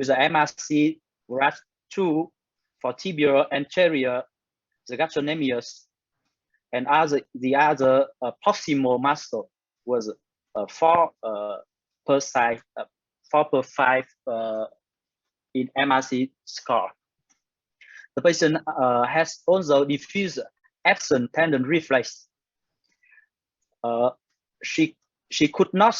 with the MRC RAS2 for tibial anterior, the gastrocnemius, and the other proximal muscle was 4 per side, 4 per 5 in MRC score. The patient has also diffuse absent tendon reflex. She could not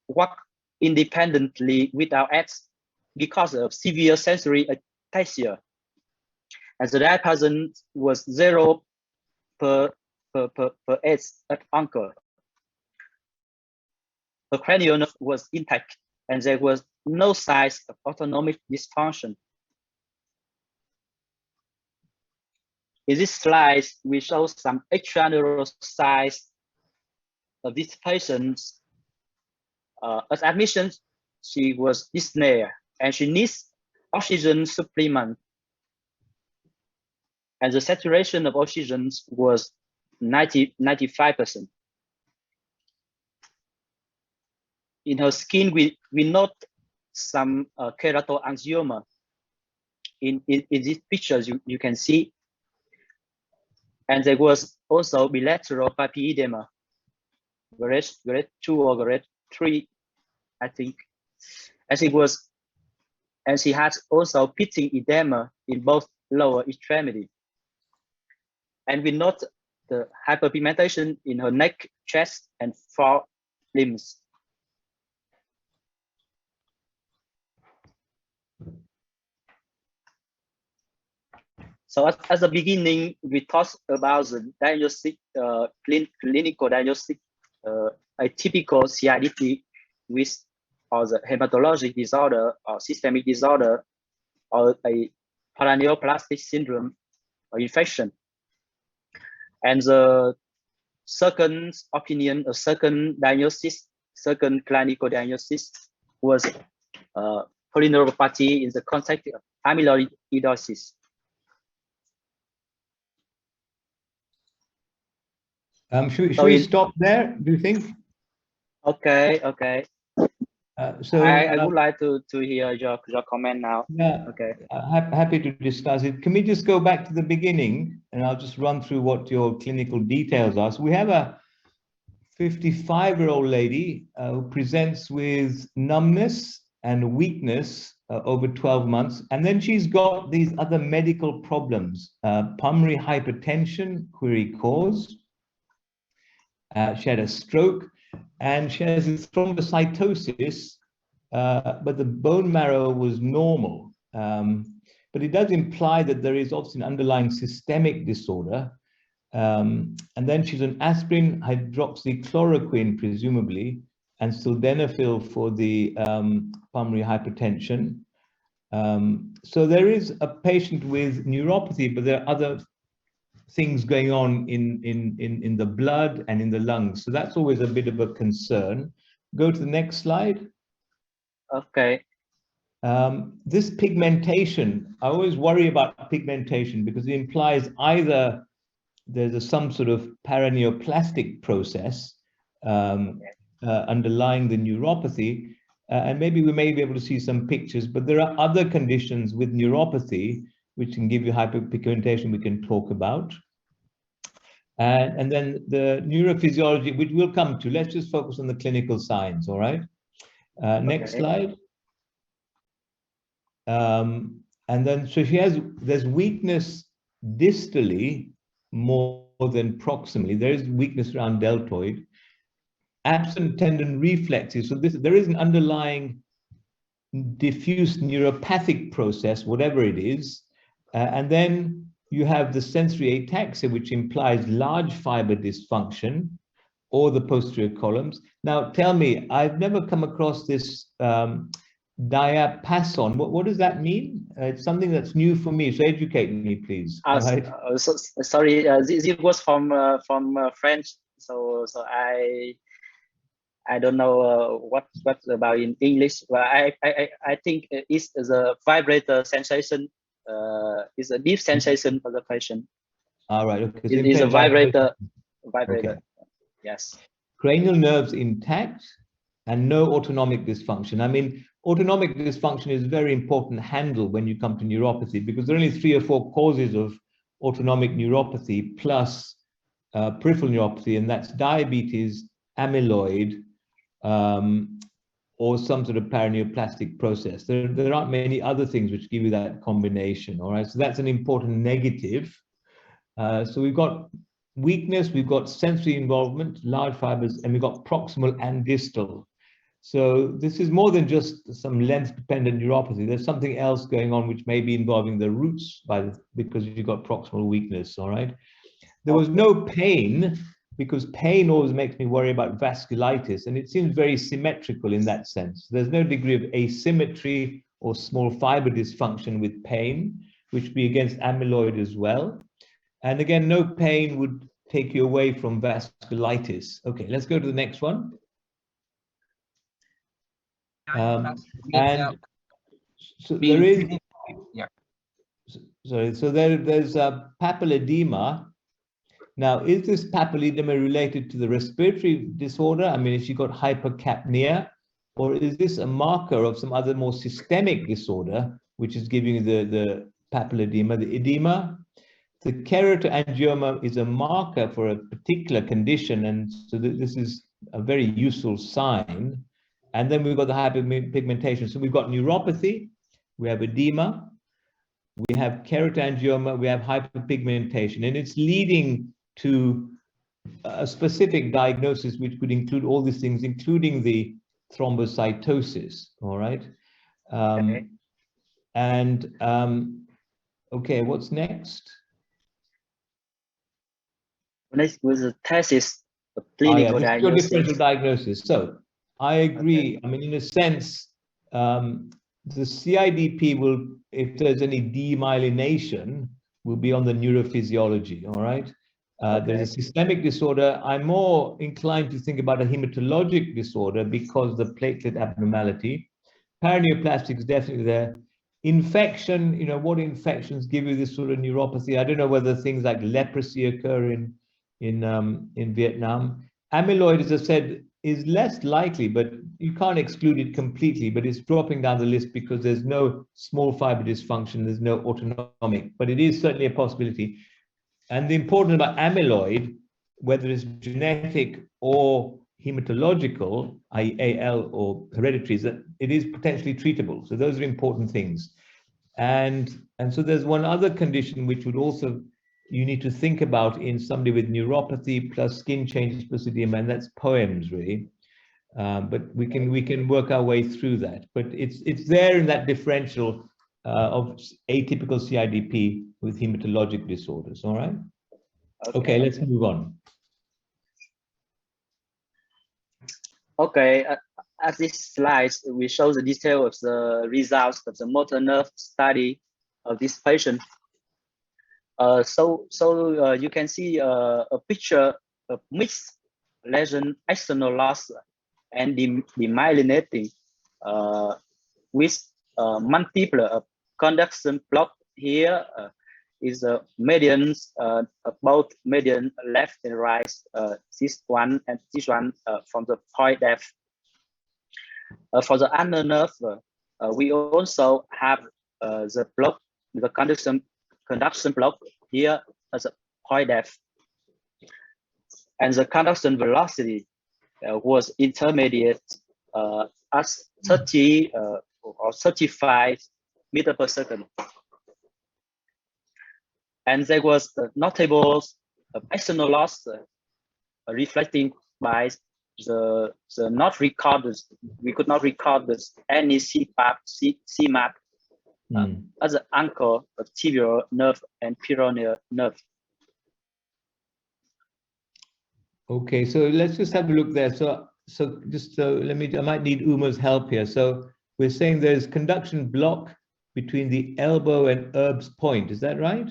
walk independently without aids because of severe sensory ataxia, and the diapason was 0 per 8 at ankle. The cranial nerve was intact, and there was no signs of autonomic dysfunction. In this slide, we show some extraneural signs of this patient. At admission, she was dyspnea, and she needs oxygen supplement. And the saturation of oxygen was 95%. In her skin, we note some keratoangioma. In these pictures, you can see. And there was also bilateral papal edema, grade 2 or grade 3, I think. And she had also pitting edema in both lower extremity. And we note the hyperpigmentation in her neck, chest, and forelimbs. So at the beginning, we talked about the diagnostic, clinical diagnostic, a typical CIDP with or the hematologic disorder or systemic disorder or a paraneoplastic syndrome or infection. And the second opinion, a second diagnosis, second clinical diagnosis was polyneuropathy in the context of amyloidosis. Should we stop there, do you think? Okay. So I would like to hear your comment now. Yeah. Okay. Happy to discuss it. Can we just go back to the beginning, and I'll just run through what your clinical details are. So we have a 55-year-old lady who presents with numbness and weakness over 12 months, and then she's got these other medical problems: pulmonary hypertension, query cause. She had a stroke, and she has this thrombocytosis, but the bone marrow was normal. But it does imply that there is obviously an underlying systemic disorder. And then she's on aspirin, hydroxychloroquine, presumably, and sildenafil for the pulmonary hypertension. So there is a patient with neuropathy, but there are other things going on in the blood and in the lungs. So that's always a bit of a concern. Go to the next slide. Okay. This pigmentation, I always worry about pigmentation because it implies either there's some sort of paraneoplastic process underlying the neuropathy, and maybe we may be able to see some pictures, but there are other conditions with neuropathy which can give you hyperpigmentation we can talk about. And then the neurophysiology, which we'll come to. Let's just focus on the clinical signs, all right? Next slide. And then, so there's weakness distally more than proximally. There is weakness around deltoid. Absent tendon reflexes. So there is an underlying diffuse neuropathic process, whatever it is. And then you have the sensory ataxia, which implies large fiber dysfunction or the posterior columns. Now, tell me, I've never come across this diapason. What does that mean? It's something that's new for me, so educate me, please. Right? Sorry, this was from French, so I don't know what's about in English, but I think it's the vibrator sensation. It's a deep sensation for the patient. All right. Okay. It is a vibrator. Okay. Yes. Cranial nerves intact and no autonomic dysfunction. I mean, autonomic dysfunction is a very important handle when you come to neuropathy, because there are only 3 or 4 causes of autonomic neuropathy plus peripheral neuropathy, and that's diabetes, amyloid, or some sort of paraneoplastic process. There aren't many other things which give you that combination, all right? So that's an important negative. So we've got weakness, we've got sensory involvement, large fibers, and we've got proximal and distal. So this is more than just some length-dependent neuropathy. There's something else going on which may be involving the roots because you've got proximal weakness, all right? There was no pain, because pain always makes me worry about vasculitis, and it seems very symmetrical in that sense. There's no degree of asymmetry or small fiber dysfunction with pain, which would be against amyloid as well. And again, no pain would take you away from vasculitis. Okay, let's go to the next one. And so there is, sorry, so there's a papal edema. Now, is this papal edema related to the respiratory disorder? I mean, has she got hypercapnia, or is this a marker of some other more systemic disorder, which is giving you the papal edema, the edema? The keratoangioma is a marker for a particular condition, and so this is a very useful sign. And then we've got the hyperpigmentation. So we've got neuropathy, we have edema, we have keratoangioma, we have hyperpigmentation, and it's leading to a specific diagnosis which could include all these things, including the thrombocytosis, all right? Okay. Okay, what's next? Next was the thesis of clinical diagnosis. Differential diagnosis. So I agree. Okay. I mean, in a sense, the CIDP will, if there's any demyelination, will be on the neurophysiology, all right? Okay. There's a systemic disorder. I'm more inclined to think about a hematologic disorder because the platelet abnormality. Paraneoplastic is definitely there. Infection, you know, what infections give you this sort of neuropathy? I don't know whether things like leprosy occur in Vietnam. Amyloid, as I said, is less likely, but you can't exclude it completely, but it's dropping down the list because there's no small fiber dysfunction, there's no autonomic, but it is certainly a possibility. And the important about amyloid, whether it's genetic or hematological, i.e. AL or hereditary, is that it is potentially treatable. So those are important things. And so there's one other condition which would also you need to think about in somebody with neuropathy plus skin changes plus edema, and that's POEMS really. But we can work our way through that. But it's there in that differential of atypical CIDP with hematologic disorders. All right. Okay, let's move on. Okay, at this slide, we show the detail of the results of the motor nerve study of this patient. So you can see a picture of mixed lesion external loss and demyelinating with multiple conduction block. Here is a median, both median left and right, this one and this one from the point depth. For the ulnar nerve, we also have the block, the conduction block here as a point depth, and the conduction velocity was intermediate as 30 or 35 meters per second. And there was notable external loss reflecting by the not recorded. We could not record any CMAP as an anchor of tibial nerve and peroneal nerve. Okay, so let's just have a look there. So just I might need Uma's help here. So we're saying there's conduction block between the elbow and Erb's point. Is that right?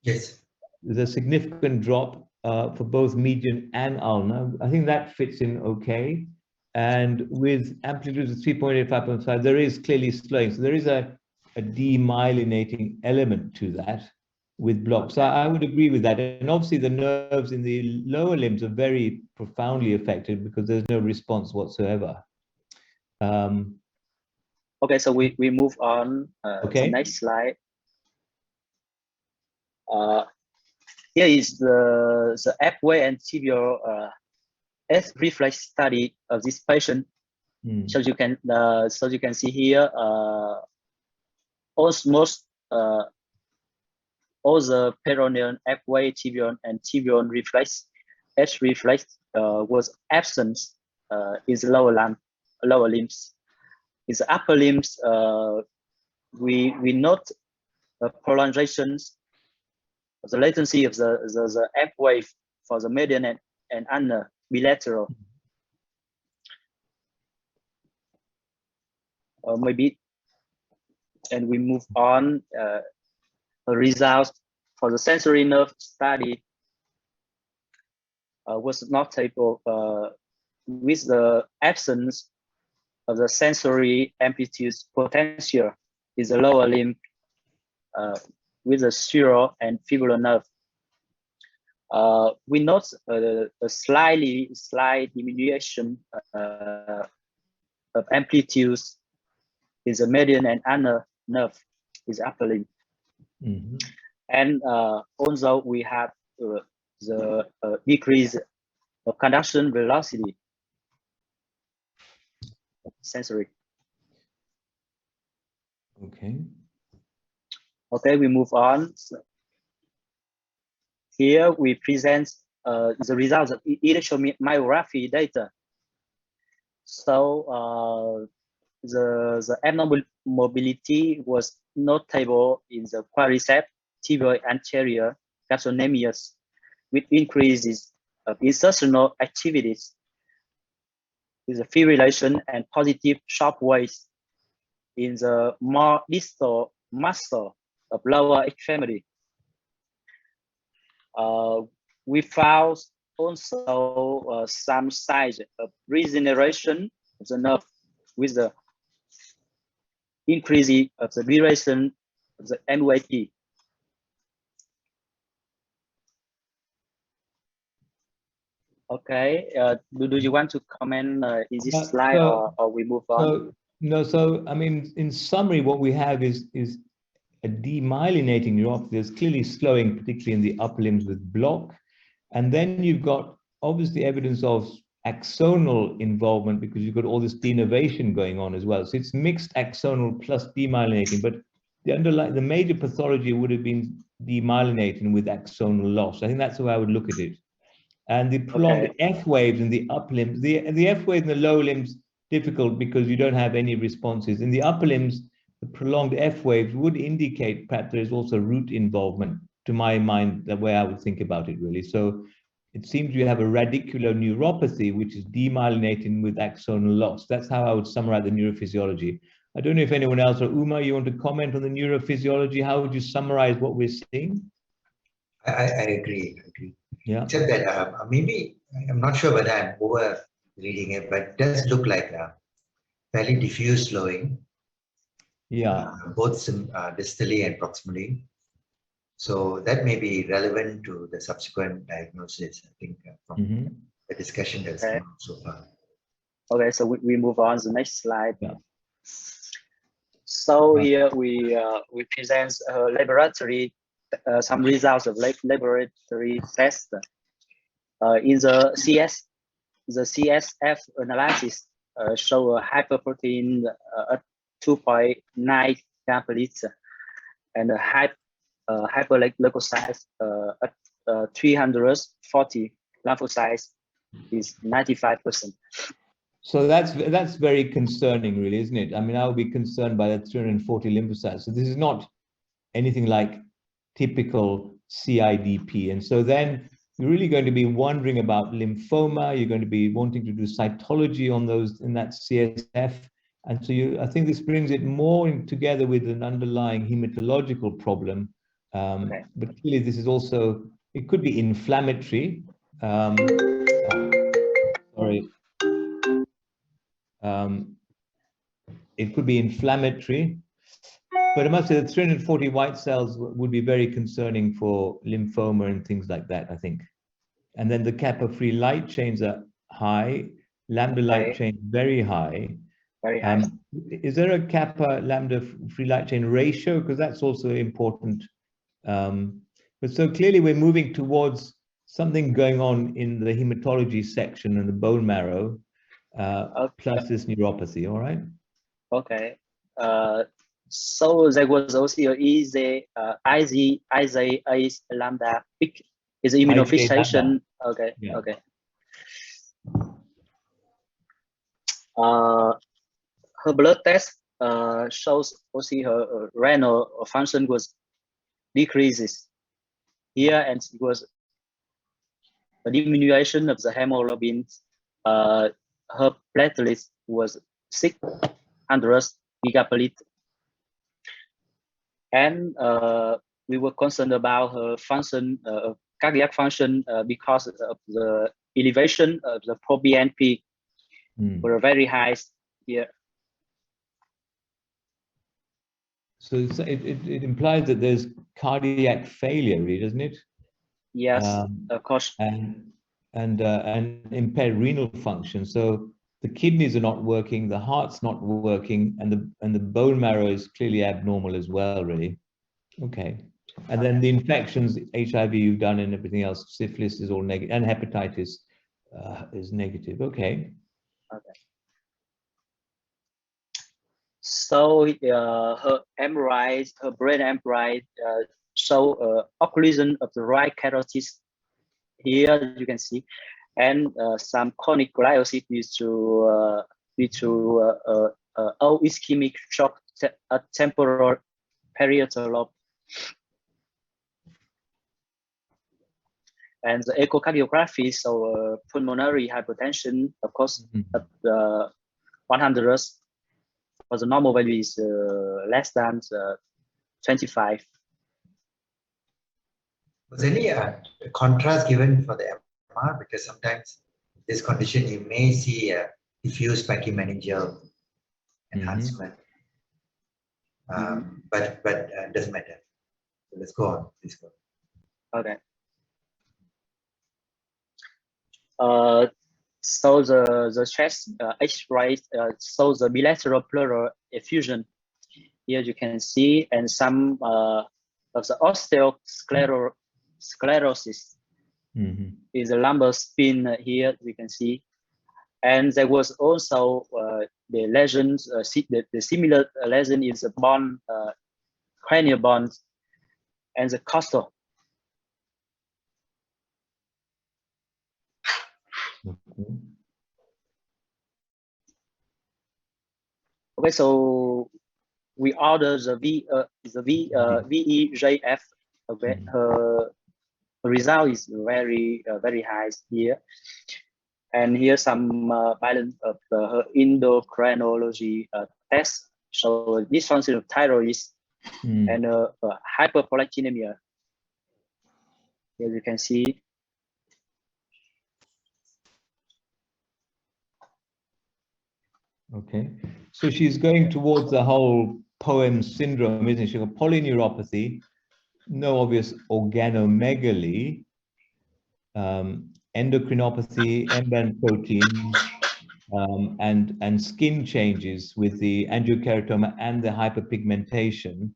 Yes. There's a significant drop for both median and ulnar. I think that fits in okay. And with amplitudes of 3.8, 5.5, there is clearly slowing. So there is a demyelinating element to that with blocks. So I would agree with that. And obviously the nerves in the lower limbs are very profoundly affected because there's no response whatsoever. Okay, so we move on. Okay. The next slide. Here is the F-way and tibial reflex study of this patient. So you can see here almost all the peroneal, F-way, tibial, and tibial reflex, H reflex was absent in the lower limbs. In the upper limbs, we note prolongations of the latency of the F wave for the median and ulnar bilateral. Maybe, and we move on. Results for the sensory nerve study was notable with the absence of the sensory amplitude potential in the lower limb with the sural and fibular nerve. We note a slight diminution of amplitudes in the median and ulnar nerve in the upper limb. And also we have the decrease of conduction velocity sensory. Okay, we move on. Here we present the results of electromyography data. So the abnormal mobility was notable in the quadriceps tibial anterior gastrocnemius with increases of insertional activities with a fibrillation and positive shock waves in the more distal muscle of lower extremity. We found also some signs of regeneration of the nerve with the increase of the duration of the MUAT. Okay, do you want to comment in this slide or we move on? So I mean, in summary, what we have is a demyelinating neuropathy. There's clearly slowing, particularly in the upper limbs with block. And then you've got obviously evidence of axonal involvement because you've got all this denervation going on as well. So it's mixed axonal plus demyelinating, but the major pathology would have been demyelinating with axonal loss. I think that's the way I would look at it. And the prolonged F waves in the upper limbs, the F wave in the lower limbs, difficult because you don't have any responses. In the upper limbs, the prolonged F waves would indicate perhaps there is also root involvement, to my mind, the way I would think about it, really. So it seems you have a radicular neuropathy, which is demyelinating with axonal loss. That's how I would summarize the neurophysiology. I don't know if anyone else, or Uma, you want to comment on the neurophysiology? How would you summarize what we're seeing? I agree. Yeah. Except that maybe, I'm not sure whether I'm over reading it, but it does look like a fairly diffuse slowing. Yeah. Both distally and proximally. So that may be relevant to the subsequent diagnosis, I think, from the discussion that's come out so far. Okay, so we move on to the next slide. Yeah. So here we present laboratory some results of laboratory tests in the CSF analysis show a hyperprotein at 2.9 gram per liter and a hyperleukocyte at 340 lymphocytes is 95%. So that's very concerning, really, isn't it? I mean, I would be concerned by the 340 lymphocytes. So this is not anything like typical CIDP. And so then you're really going to be wondering about lymphoma. You're going to be wanting to do cytology on those in that CSF. And so I think this brings it more together with an underlying hematological problem. But clearly this is also, it could be inflammatory. It could be inflammatory, but I must say that 340 white cells would be very concerning for lymphoma and things like that, I think. And then the kappa free light chains are high, lambda light chain very high. very high. Is there a kappa lambda free light chain ratio? Because that's also important. But so clearly we're moving towards something going on in the hematology section and the bone marrow, plus this neuropathy, all right? Okay. So there was also IgA lambda peak is immunofixation. Okay, yeah. okay. Her blood test shows also her renal function was decreases here, and it was a diminution of the hemoglobin. Her platelets was 600 gigaplate, and we were concerned about her function, cardiac function, because of the elevation of the proBNP were very high here. So it implies that there's cardiac failure, really, doesn't it? Yes, of course. And impaired renal function. So the kidneys are not working, the heart's not working, and the bone marrow is clearly abnormal as well, really. Okay. And then the infections, HIV you've done and everything else, syphilis is all negative, and hepatitis is negative. Okay. Okay. So her MRI, her brain MRI show occlusion of the right carotid. Here you can see, and some chronic gliosis due to ischemic shock, temporal parietal lobe. And the echocardiography, so pulmonary hypertension, of course, at 100, for the normal value is less than 25. Was any contrast given for the MR? Because sometimes this condition you may see a diffuse pachymeningeal enhancement, but it doesn't matter. So let's go on. Please go. Okay. So the chest X-ray shows the bilateral pleural effusion. Here you can see, and some of the osteosclerosis is the lumbar spine. Here you can see, and there was also the lesions. The similar lesion is the bone, cranial bones, and the costal. Okay, so we order the VEJF. Okay, her result is very very high here, and here some balance of her endocrinology test. So dysfunction of thyroid and hyperprolactinemia. As you can see. Okay, so she's going towards the whole POEM syndrome, isn't she? She's got polyneuropathy, no obvious organomegaly, endocrinopathy, membrane protein, and skin changes with the angiokeratoma and the hyperpigmentation.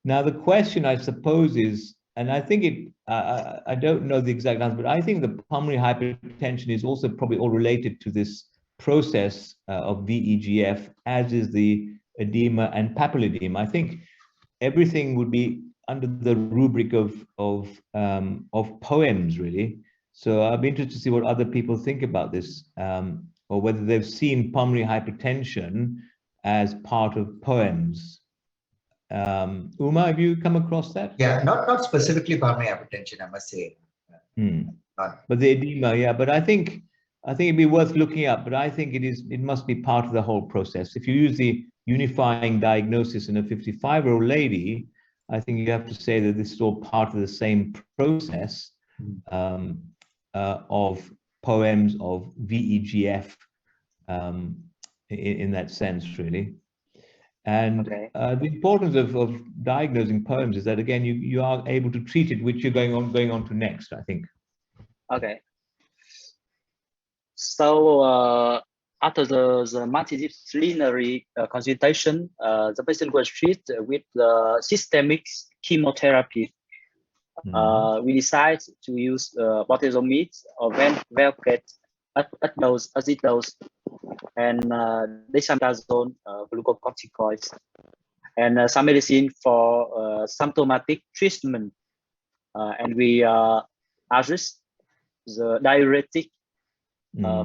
Now, the question, I suppose, is, and I think I don't know the exact answer, but I think the pulmonary hypertension is also probably all related to this process of VEGF, as is the edema and papal edema. I think everything would be under the rubric of POEMs, really. So I'd be interested to see what other people think about this, or whether they've seen pulmonary hypertension as part of POEMs. Uma, have you come across that? Yeah, not specifically pulmonary hypertension, I must say. But the edema, yeah. But I think it'd be worth looking up. But I think it must be part of the whole process. If you use the unifying diagnosis in a 55-year-old lady, I think you have to say that this is all part of the same process of POEMs, of VEGF, in that sense, really. And the importance of diagnosing POEMs is that, again, you are able to treat it, which you're going on to next, I think. Okay. So after the multidisciplinary consultation, the patient was treated with systemic chemotherapy. We decided to use bortezomib or velcade azidose, and dexamethasone glucocorticoids, and some medicine for symptomatic treatment. And we adjust the diuretic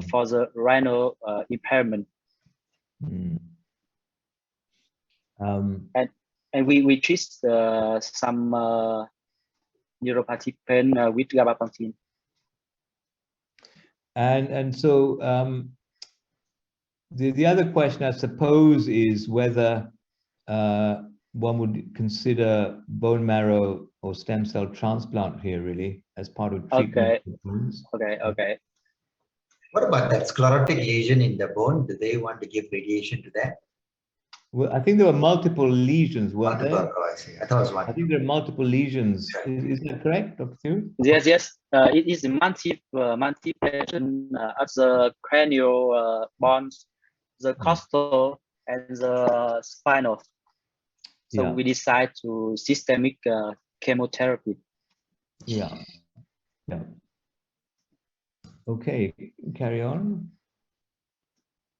for the renal impairment. And we treat some neuropathic pain with gabapentin. And so the other question, I suppose, is whether one would consider bone marrow or stem cell transplant here, really, as part of treatment. Okay. What about that sclerotic lesion in the bone? Do they want to give radiation to that? Well, I think there were multiple lesions, weren't there? Oh, I see. I thought it was one. I think there are multiple lesions. Is that correct, Dr. Thiru? Yes. It is manipulation of the cranial bones, the costal, and the spinal. So we decide to systemic chemotherapy. Yeah. Okay, carry on.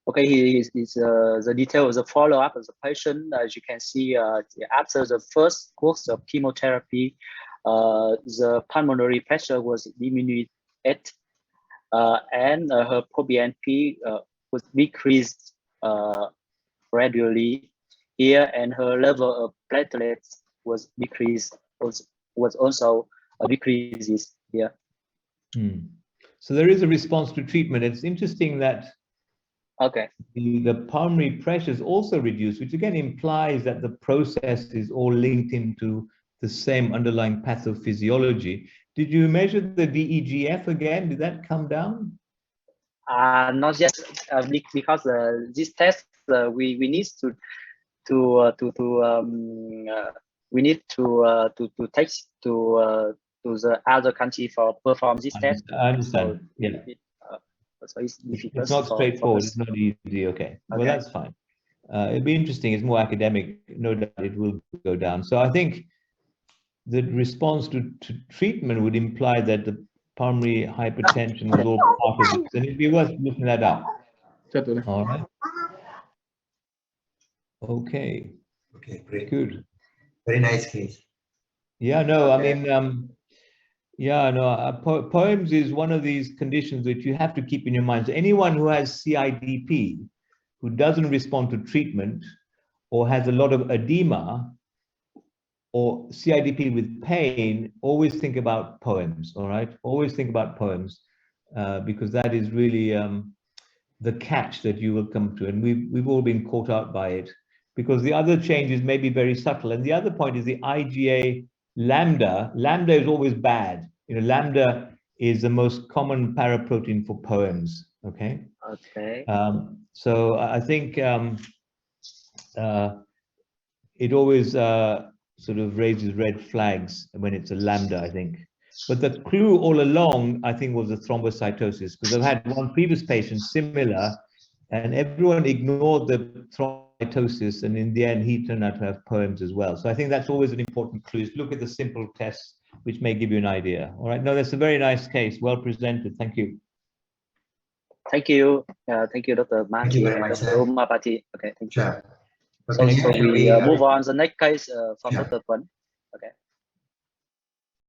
Okay, here is the detail of the follow-up of the patient. As you can see, after the first course of chemotherapy, the pulmonary pressure was diminished, and her proBNP was decreased gradually here, and her level of platelets was decreased, was also decreases here. So there is a response to treatment. It's interesting that the pulmonary pressure is also reduced, which again implies that the process is all linked into the same underlying pathophysiology. Did you measure the VEGF again? Did that come down? Not yet, because this test we need to take to the other country for perform this test. I understand. So it's difficult. It's not straightforward. It's not easy. Okay. Well, that's fine. It'll be interesting. It's more academic. No doubt it will go down. So I think the response to treatment would imply that the pulmonary hypertension was all part of it. And it'd be worth looking that up. All right. Okay. Okay, great. Good. Very nice case. Yeah, no, I mean, POEMS is one of these conditions that you have to keep in your mind. So anyone who has CIDP, who doesn't respond to treatment, or has a lot of edema, or CIDP with pain, always think about POEMS, all right? Always think about POEMS, because that is really the catch that you will come to. And we've all been caught out by it, because the other changes may be very subtle. And the other point is the IgA lambda. Lambda is always bad. You know, lambda is the most common paraprotein for POEMS, okay? So I think it always sort of raises red flags when it's a lambda, I think. But the clue all along, I think, was the thrombocytosis, because I've had one previous patient similar, and everyone ignored the thrombocytosis, and in the end, he turned out to have POEMS as well. So I think that's always an important clue. Look at the simple tests, which may give you an idea. All right. No, that's a very nice case. Well presented. Thank you. Thank you. Thank you, Dr. Marty. Thank you very much, Dr. Umapati. Okay, thank you. Sure. So we move on the next case from Dr. Tuấn. Okay.